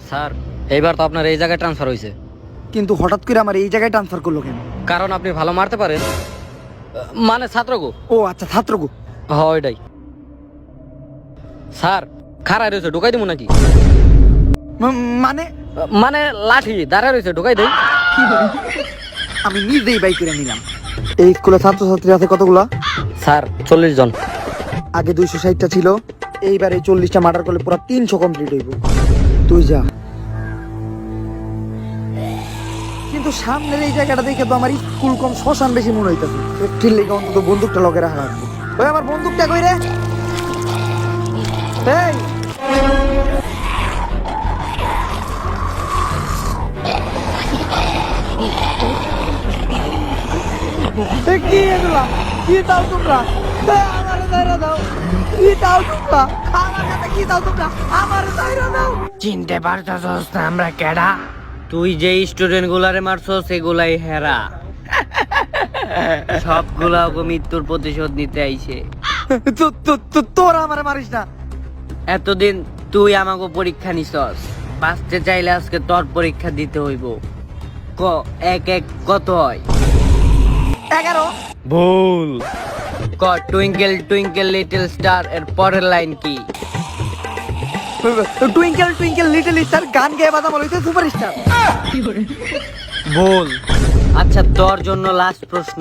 Sir এইবার তো আপনার এই জায়গায় ট্রান্সফার হয়েছে। কিন্তু হঠাৎ করে আমার এই জায়গায় ট্রান্সফার করলো কেন? কারণ আপনি ভালো মারতে পারেন, মানে ছাত্র গো। ও আচ্ছা, ছাত্র গো। হ্যাঁ ওইটাই। স্যার খাড়ায় রয়েছে, ঢুকাই দিব নাকি? মানে মানে লাঠি দাঁড়ায় রয়েছে, ঢুকাই দেই? আমি নিজেই বাই করে নিলাম। এই স্কুলে ছাত্রছাত্রী আছে কতগুলা? স্যার 40 জন। আগে 260টা ছিল, এইবার এই 40টা মার্ডার করলে পুরো 300 কমপ্লিট হইব। তুই যা। কিন্তু সামনের এই জায়গাটা দেখে তো আমার স্কুল কম শ্মশান বেশি মনে হইতেছে। ঠিক লেগে অন্তত বন্দুকটা লগে রাখা রাখবো। ওই আমার বন্দুকটা কই রে? এই কি এগুলা? কি দাও তোমরা? আমারে দাইরা দাও। কি দাও তোমরা? আমার কাছে কি দাও তোমরা? আমারে দাইরা দাও। চিনতে পারছস না আমরা কেডা? তুই যে স্টুডেন্ট গুলারে মারছস সেগুলাই হেরা। সবগুলা ওকে মৃত্যুর প্রতিশোধ নিতে আইছে। তোরা আমারে মারিস না। এতদিন তুই আমাকে পরীক্ষা নিছস, বাঁচতে চাইলে আজকে তোর পরীক্ষা দিতে হইব। ক এক এক কত হয়? 11। ভুল। ক টুইঙ্কেল টুইঙ্কেল লিটল স্টার এর পরের লাইন কি? টুইঙ্কেল টুইঙ্কেল লিটল স্টার গান গেয়ে বাজা বলইতে সুপারস্টার। ভুল। আচ্ছা তোর জন্য লাস্ট প্রশ্ন,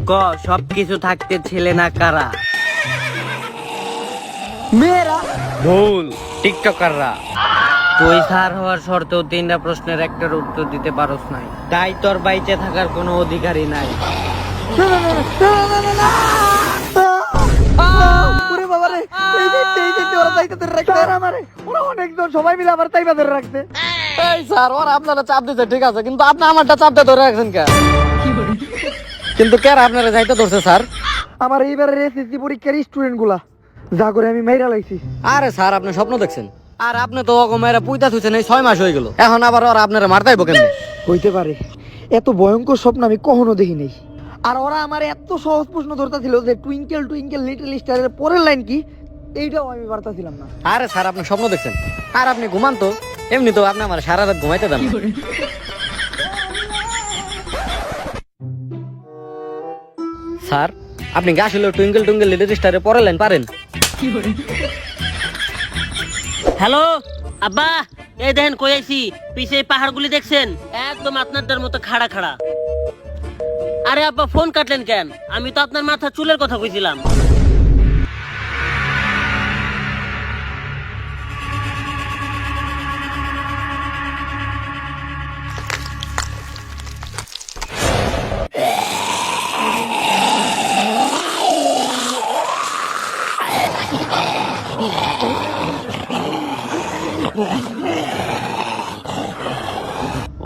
ক সবকিছু থাকতে ছেলে না কারা? মেয়েরা। ভুল, টিকটকাররা। তুই স্যার হওয়ার শর্তেও 3টা প্রশ্নের একটার উত্তর দিতে পারস নাই, তাই তোর বাইচে থাকার কোনো অধিকারই নাই। ওরে বাবা রে, এই ওরা তাইতে ধরে রাখতে আর আমারে ওরা অনেকজন সবাই মিলে আমার তাইবা ধরে রাখতে। এই স্যার ওরা আপনারা চাপ দিতে ঠিক আছে, কিন্তু আপনি আমারটা চাপতে ধরে রাখছেন কেন? কিন্তু কেন আপনারা যাইতে ধরছে স্যার? আমার এইবারের এসএসসি পরীক্ষার স্টুডেন্ট গুলা যা করে আমি মাইরা লাইছি। আরে স্যার আপনি স্বপ্ন দেখছেন, আর আপনি তো অগমেরা পুইতা থুইছেন এই 6 মাস হয়ে গেল, এখন আবার ওরা আপনারা মারতাইব কেন? হইতে পারে, এত ভয়ঙ্কর স্বপ্ন আমি কখনো দেখি নাই। আর ওরা আমার এত সহজ প্রশ্ন ধরতেছিল যে টুইঙ্কেল টুইঙ্কেল লিটল স্টারের পরের লাইন কি, এইটাও আমি পারতাছিলাম না। আরে স্যার আপনি স্বপ্ন দেখছেন, আর আপনি ঘুমান তো, এমনি তো আপনি আমার সারা রাত ঘুমাইতে দেন। স্যার আপনি গা আসলে টুইঙ্কেল টুইঙ্কেল লিটল স্টারের পরের লাইন পারেন? হ্যালো আব্বা, এই দেখেন কই আইছি, পিছে পাহাড়গুলি দেখছেন, একদম আপনার মতো খাড়া খাড়া। আরে আব্বা ফোন কাটলেন কেন? আমি তো আপনার মাথা চুলের কথা কইছিলাম।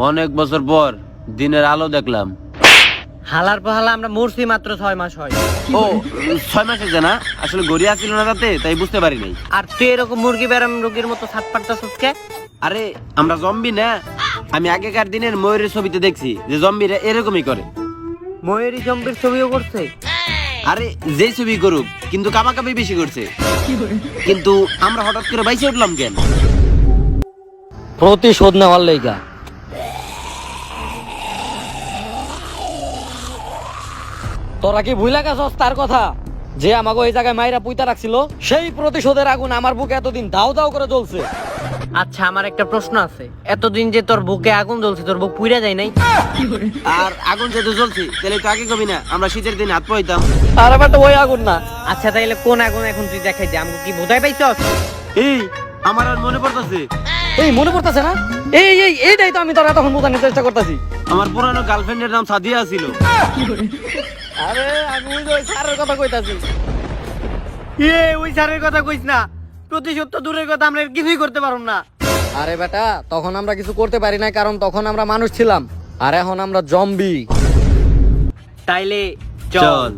অনেক বছর পর দিনের আলো দেখলাম। হালার পাহালা আমরা মরছি মাত্র 6 মাস হয়। ও 6 মাসের জানা, আসলে গড়িয়া ছিল না তাতে, তাই বুঝতে পারি নাই। আর তুই এরকম মুরগি ব্যারাম রোগীর মতো ছাদ পাড়তাছিস কে? আরে আমরা জম্বি না, আমি আগেকার দিনের ময়ূরের ছবিতে দেখছি যে জম্বিরা এরকমই করে। ময়ূরী জম্বির ছবিও করছে? আরে যেই ছবি করুক, কিন্তু কামাকামি বেশি করছে। কিন্তু আমরা হঠাৎ করে বাইসে উঠলাম কেন? প্রতিশোধ নেওয়ার লাইগা। তোরা কি ভুইলা গেছস তার কথা, যে আমাকে এই জায়গায় মাইরা পুইতা রাখছিল? সেই প্রতিশোধের আগুন আমার বুকে এতদিন দাও দাও করে জ্বলছে। আচ্ছা আমার একটা প্রশ্ন আছে, এতদিন যে তোর বুকে আগুন জ্বলছে, তোর বুক পুইরা যায় নাই? আর আগুন যেহেতু জ্বলছে, তাহলে তো আগে কবি না আমরা শীতের দিন হাত পাইতাম। আর আমার তো ওই আগুন না। আচ্ছা তাইলে কোন আগুন এখন তুই দেখাই দে, আমাকে কি বোঝাই পাইছস? এই আমার আর মনে পড়তেছে, এই মনে পড়তেছে না? এইটাই তো আমি তোর তখন বোঝানোর চেষ্টা করতেছি। আমার পুরানো গার্লফ্রেন্ডের নাম সাদিয়া ছিল। আরে আমি ওই স্যারের কথা কইতাছি। ওই স্যারের কথা কইস না, প্রতিশোধ তো দূরের কথা, আমরা কিছুই করতে পারব না। আরে বেটা তখন আমরা কিছু করতে পারি না, কারণ তখন আমরা মানুষ ছিলাম, আর এখন আমরা জম্বি। তাইলে চল।